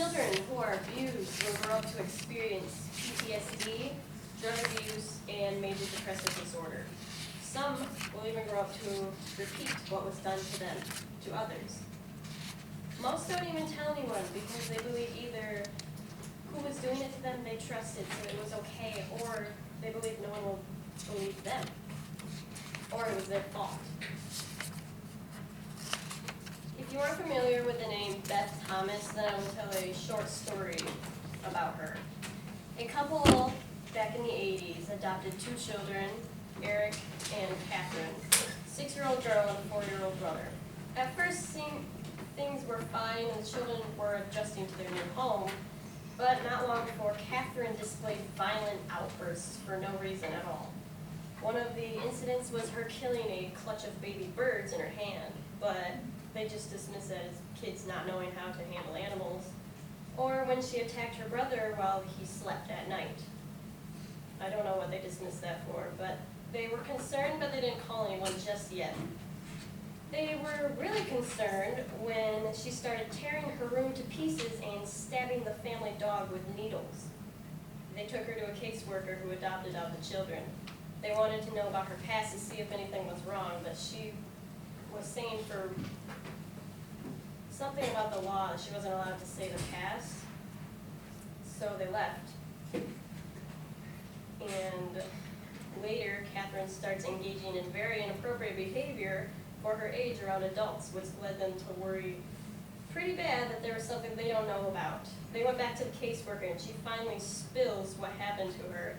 Children who are abused will grow up to experience PTSD, drug abuse, and major depressive disorder. Some will even grow up to repeat what was done to them, to others. Most don't even tell anyone because they believe either who was doing it to them they trusted, so it was okay, or they believe no one will believe them, or it was their fault. If you are familiar with the name Beth Thomas, then I will tell a short story about her. A couple back in the 80s adopted two children, Eric and Catherine, 6-year-old girl and a 4-year-old brother. At first, things were fine and the children were adjusting to their new home, but not long before, Catherine displayed violent outbursts for no reason at all. One of the incidents was her killing a clutch of baby birds in her hand, but they just dismissed it as kids not knowing how to handle animals, or when she attacked her brother while he slept at night. I don't know what they dismissed that for, but they were concerned, but they didn't call anyone just yet. They were really concerned when she started tearing her room to pieces and stabbing the family dog with needles. They took her to a caseworker who adopted out the children. They wanted to know about her past to see if anything was wrong, but she was saying for something about the law, she wasn't allowed to say the past, so they left. And later, Catherine starts engaging in very inappropriate behavior for her age around adults, which led them to worry pretty bad that there was something they don't know about. They went back to the caseworker and she finally spills what happened to her.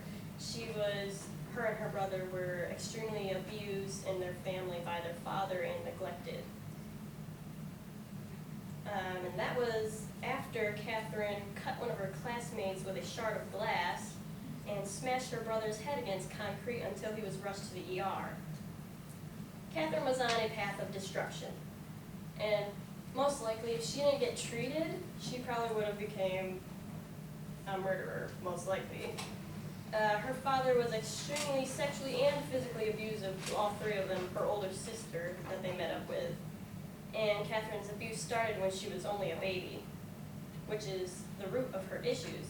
Her and her brother were extremely abused in their family by their father and neglected. And that was after Catherine cut one of her classmates with a shard of glass and smashed her brother's head against concrete until he was rushed to the ER. Catherine was on a path of destruction, and most likely, if she didn't get treated, she probably would have become a murderer, most likely. Her father was extremely sexually and physically abusive to all three of them, her older sister that they met up with. And Catherine's abuse started when she was only a baby, which is the root of her issues.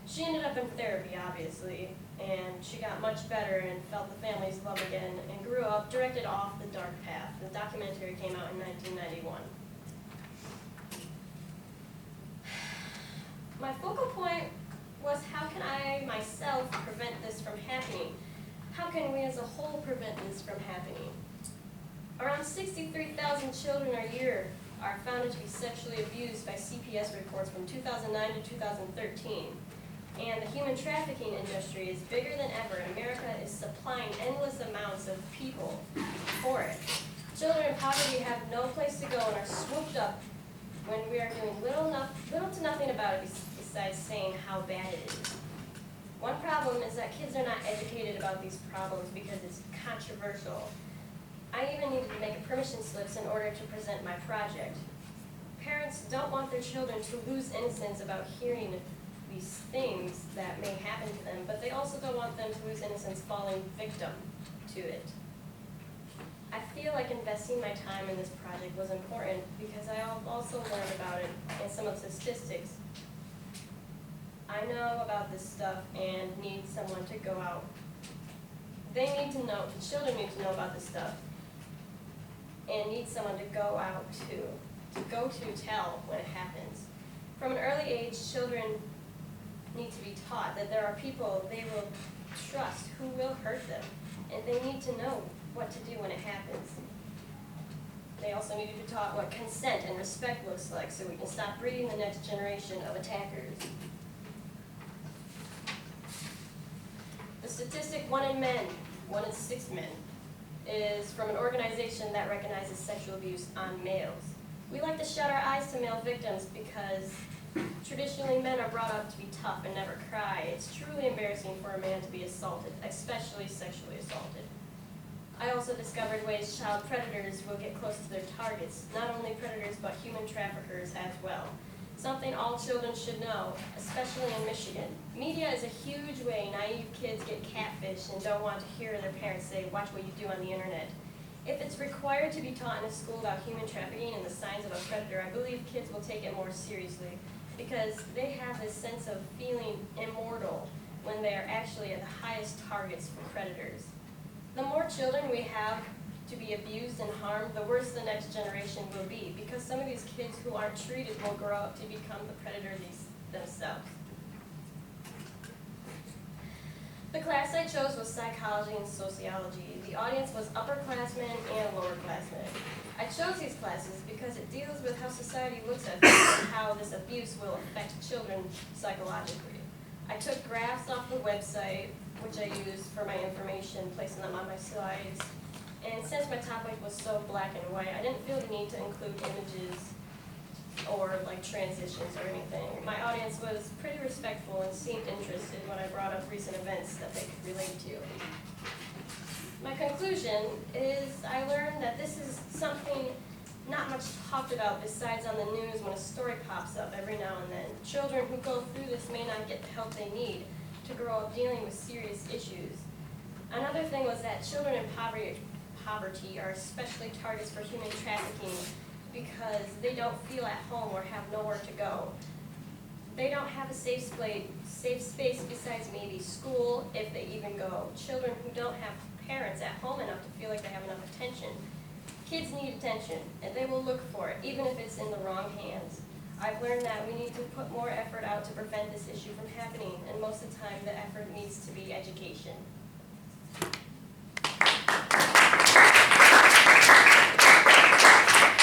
She ended up in therapy, obviously, and she got much better and felt the family's love again and grew up directed off the dark path. The documentary came out in 1991. My focal point was, how can I myself prevent this from happening? How can we as a whole prevent this from happening? Around 63,000 children a year are found to be sexually abused by CPS reports from 2009 to 2013. And the human trafficking industry is bigger than ever. America is supplying endless amounts of people for it. Children in poverty have no place to go and are swooped up when we are doing little to nothing about it besides saying how bad it is. One problem is that kids are not educated about these problems because it's controversial. I even needed to make permission slips in order to present my project. Parents don't want their children to lose innocence about hearing these things that may happen to them, but they also don't want them to lose innocence falling victim to it. I feel like investing my time in this project was important because I also learned about it and some of the statistics. I know about this stuff and need someone to go out. They need to know, the children need to know about this stuff and need someone to go out to tell when it happens. From an early age, children need to be taught that there are people they will trust who will hurt them, and they need to know what to do when it happens. They also need to be taught what consent and respect looks like so we can stop breeding the next generation of attackers. The statistic 1 in 6 men, is from an organization that recognizes sexual abuse on males. We like to shut our eyes to male victims because traditionally men are brought up to be tough and never cry. It's truly embarrassing for a man to be assaulted, especially sexually assaulted. I also discovered ways child predators will get close to their targets, not only predators but human traffickers as well. Something all children should know, especially in Michigan. Media is a huge way naive kids get catfished and don't want to hear their parents say, "Watch what you do on the internet." If it's required to be taught in a school about human trafficking and the signs of a predator, I believe kids will take it more seriously. because they have this sense of feeling immortal when they are actually the highest targets for predators. The more children we have to be abused and harmed, the worse the next generation will be, because some of these kids who aren't treated will grow up to become the predator themselves. The class I chose was psychology and sociology. The audience was upperclassmen and lowerclassmen. I chose these classes because it deals with how society looks at this and how this abuse will affect children psychologically. I took graphs off the website, which I used for my information, placing them on my slides. And since my topic was so black and white, I didn't feel the need to include images or like transitions or anything. My audience was pretty respectful and seemed interested when I brought up recent events that they could relate to. My conclusion is I learned that this is something not much talked about besides on the news when a story pops up every now and then. Children who go through this may not get the help they need to grow up dealing with serious issues. Another thing was that children in poverty are especially targets for human trafficking because they don't feel at home or have nowhere to go. They don't have a safe space besides maybe school, if they even go. Children who don't have parents at home enough to feel like they have enough attention. Kids need attention, and they will look for it, even if it's in the wrong hands. I've learned that we need to put more effort out to prevent this issue from happening, and most of the time the effort needs to be education.